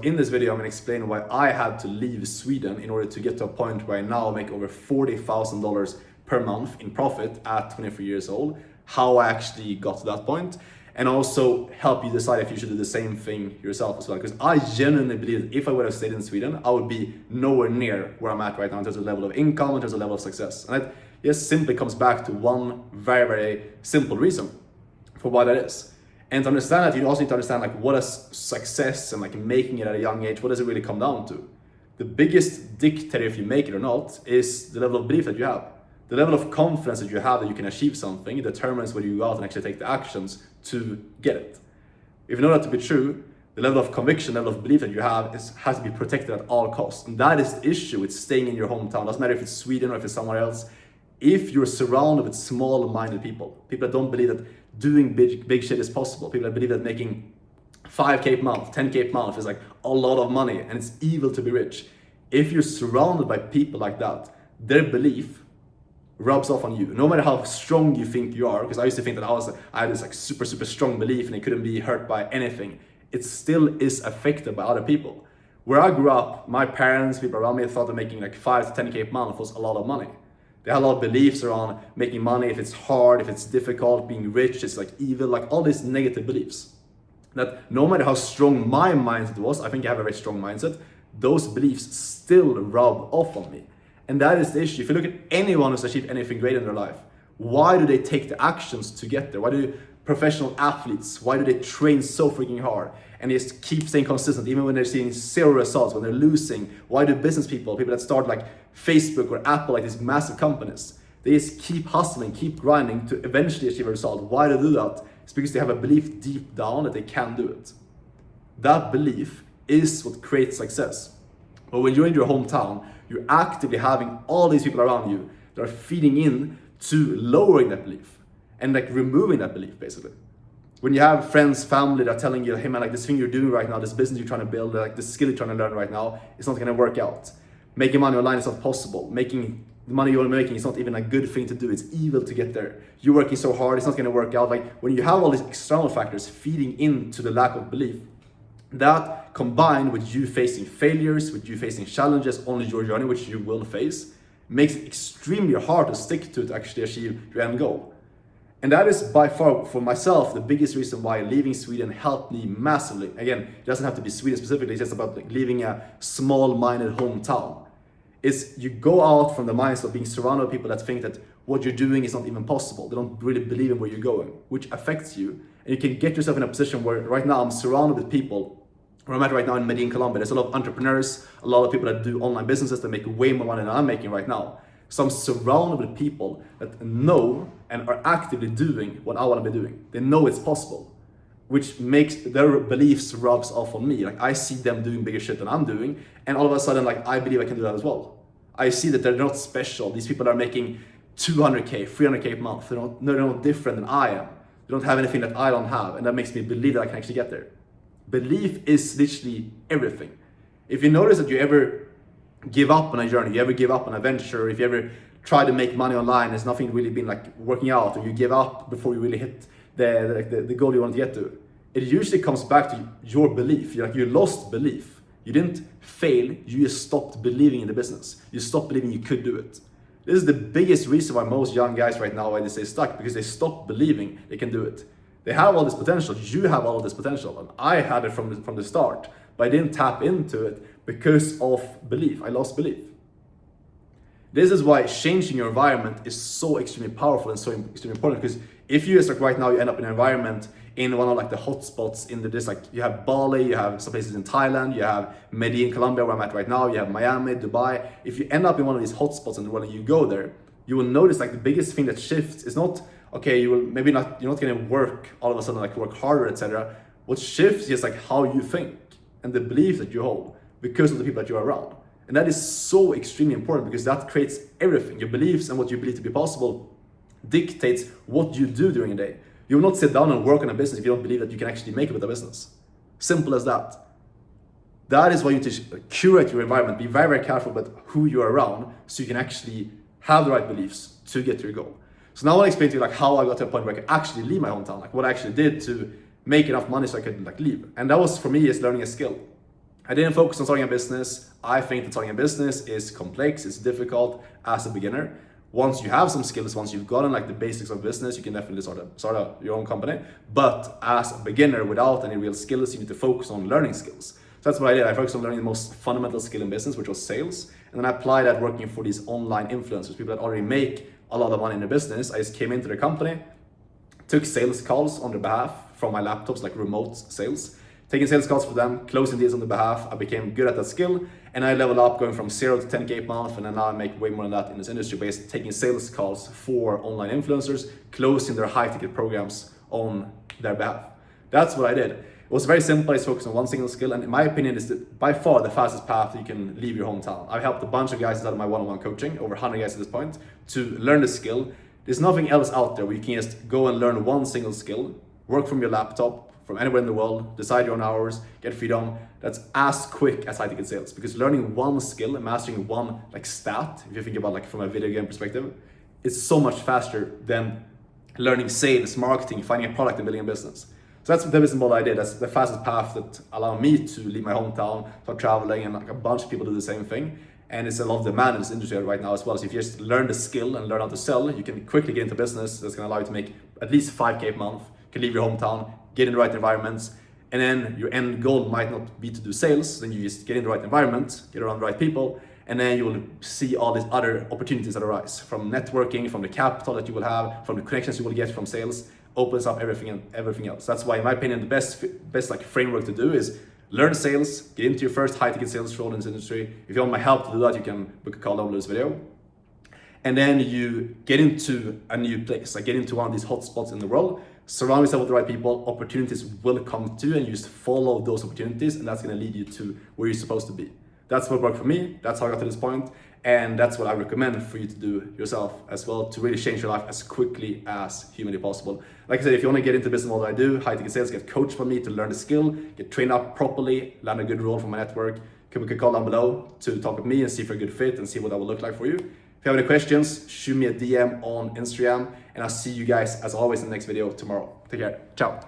In this video, I'm going to explain why I had to leave Sweden in order to get to a point where I now make over $40,000 per month in profit at 23 years old, how I actually got to that point, and also help you decide if you should do the same thing yourself as well. Because I genuinely believe that if I would have stayed in Sweden, I would be nowhere near where I'm at right now in terms of level of income, in terms of level of success. And it just simply comes back to one very, very simple reason for why that is. And to understand that, you also need to understand like what is success and like making it at a young age, what does it really come down to? The biggest dictator if you make it or not is the level of belief that you have. The level of confidence that you have that you can achieve something determines whether you go out and actually take the actions to get it. If you know that to be true, the level of conviction, level of belief that you have has to be protected at all costs. And that is the issue with staying in your hometown. Doesn't matter if it's Sweden or if it's somewhere else. If you're surrounded with small-minded people that don't believe that doing big shit is possible, people that believe that making 5K per month, 10K per month is like a lot of money and it's evil to be rich. If you're surrounded by people like that, their belief rubs off on you. No matter how strong you think you are, because I used to think that I had this like super strong belief and it couldn't be hurt by anything. It still is affected by other people. Where I grew up, my parents, people around me thought that making like 5 to 10K per month was a lot of money. They had a lot of beliefs around making money, if it's hard, if it's difficult, being rich, it's like evil, like all these negative beliefs. That no matter how strong my mindset was, I think I have a very strong mindset, those beliefs still rub off on me. And that is the issue. If you look at anyone who's achieved anything great in their life, why do they take the actions to get there? Why do professional athletes, why do they train so freaking hard and just keep staying consistent even when they're seeing zero results, when they're losing? Why do business people that start like Facebook or Apple, like these massive companies, they just keep hustling, keep grinding to eventually achieve a result? Why do they do that? It's because they have a belief deep down that they can do it. That belief is what creates success. But when you're in your hometown, you're actively having all these people around you that are feeding in to lowering that belief and like removing that belief basically. When you have friends, family that are telling you, hey man, like this thing you're doing right now, this business you're trying to build, like this skill you're trying to learn right now, it's not gonna work out. Making money online is not possible. Making the money you're making is not even a good thing to do. It's evil to get there. You're working so hard, it's not gonna work out. Like when you have all these external factors feeding into the lack of belief, that combined with you facing failures, with you facing challenges on your journey, which you will face, makes it extremely hard to stick to actually achieve your end goal. And that is by far, for myself, the biggest reason why leaving Sweden helped me massively. Again, it doesn't have to be Sweden specifically, it's just about like leaving a small-minded hometown. Is you go out from the mindset of being surrounded by people that think that what you're doing is not even possible. They don't really believe in where you're going, which affects you. And you can get yourself in a position where right now I'm surrounded with people, where I'm at right now in Medellin, Colombia. There's a lot of entrepreneurs, a lot of people that do online businesses that make way more money than I'm making right now. So I'm surrounded with people that know and are actively doing what I want to be doing. They know it's possible, which makes their beliefs rubs off on me. Like I see them doing bigger shit than I'm doing, and all of a sudden, like I believe I can do that as well. I see that they're not special. These people are making 200K, 300K a month. They're not different than I am. They don't have anything that I don't have, and that makes me believe that I can actually get there. Belief is literally everything. If you notice that you ever give up on a journey, you ever give up on a venture, if you ever try to make money online, there's nothing really been like working out, or you give up before you really hit the goal you want to get to, it usually comes back to your belief. You lost belief. You didn't fail, you just stopped believing in the business. You stopped believing you could do it. This is the biggest reason why most young guys right now, why they stay stuck, because they stop believing they can do it. They have all this potential, you have all of this potential, and I had it from the start, but I didn't tap into it because of belief. I lost belief. This is why changing your environment is so extremely powerful and so extremely important, because if you just like right now, you end up in an environment in one of like the hotspots in this, like you have Bali, you have some places in Thailand, you have Medellin, Colombia, where I'm at right now, you have Miami, Dubai. If you end up in one of these hotspots and when you go there, you will notice like the biggest thing that shifts is not, okay, you're not gonna work all of a sudden, like work harder, etc. What shifts is like how you think and the belief that you hold because of the people that you're around. And that is so extremely important because that creates everything. Your beliefs and what you believe to be possible dictates what you do during the day. You will not sit down and work on a business if you don't believe that you can actually make it with a business. Simple as that. That is why you need to curate your environment. Be very, very careful about who you're around so you can actually have the right beliefs to get to your goal. So now I want to explain to you like how I got to a point where I could actually leave my hometown, like what I actually did to make enough money so I could like leave. And that was for me is learning a skill. I didn't focus on starting a business. I think that starting a business is complex, it's difficult as a beginner. Once you have some skills, once you've gotten like the basics of business, you can definitely start your own company. But as a beginner without any real skills, you need to focus on learning skills. So that's what I did. I focused on learning the most fundamental skill in business, which was sales. And then I applied that working for these online influencers, people that already make a lot of money in their business. I just came into the company, took sales calls on their behalf from my laptops, like remote sales, taking sales calls for them, closing deals on their behalf. I became good at that skill, and I leveled up going from 0 to 10K a month, and then now I make way more than that in this industry based taking sales calls for online influencers, closing their high ticket programs on their behalf. That's what I did. It was very simple. I just focused on one single skill, and in my opinion, is by far the fastest path you can leave your hometown. I've helped a bunch of guys out of my one-on-one coaching, over 100 guys at this point, to learn the skill. There's nothing else out there where you can just go and learn one single skill, work from your laptop, from anywhere in the world, decide your own hours, get freedom. That's as quick as high ticket sales, because learning one skill and mastering one like stat, if you think about like from a video game perspective, it's so much faster than learning sales, marketing, finding a product and building a business. So that's the business model I did. That's the fastest path that allowed me to leave my hometown, start traveling, and like a bunch of people do the same thing. And it's a lot of demand in this industry right now as well. So if you just learn the skill and learn how to sell, you can quickly get into business that's gonna allow you to make at least 5K a month, you can leave your hometown, get in the right environments, and then your end goal might not be to do sales, then you just get in the right environment, get around the right people, and then you will see all these other opportunities that arise from networking, from the capital that you will have, from the connections you will get from sales, opens up everything else. That's why, in my opinion, the best like framework to do is learn sales, get into your first high ticket sales role in this industry. If you want my help to do that, you can book a call down below this video. And then you get into a new place, like get into one of these hotspots in the world, surround yourself with the right people, opportunities will come to you, and you just follow those opportunities, and that's gonna lead you to where you're supposed to be. That's what worked for me, that's how I got to this point, and that's what I recommend for you to do yourself as well, to really change your life as quickly as humanly possible. Like I said, if you wanna get into business model I do, high ticket sales, get coached by me to learn the skill, get trained up properly, land a good role from my network, can book a call down below to talk with me and see if you're a good fit and see what that will look like for you. If you have any questions, shoot me a DM on Instagram, and I'll see you guys as always in the next video tomorrow. Take care. Ciao.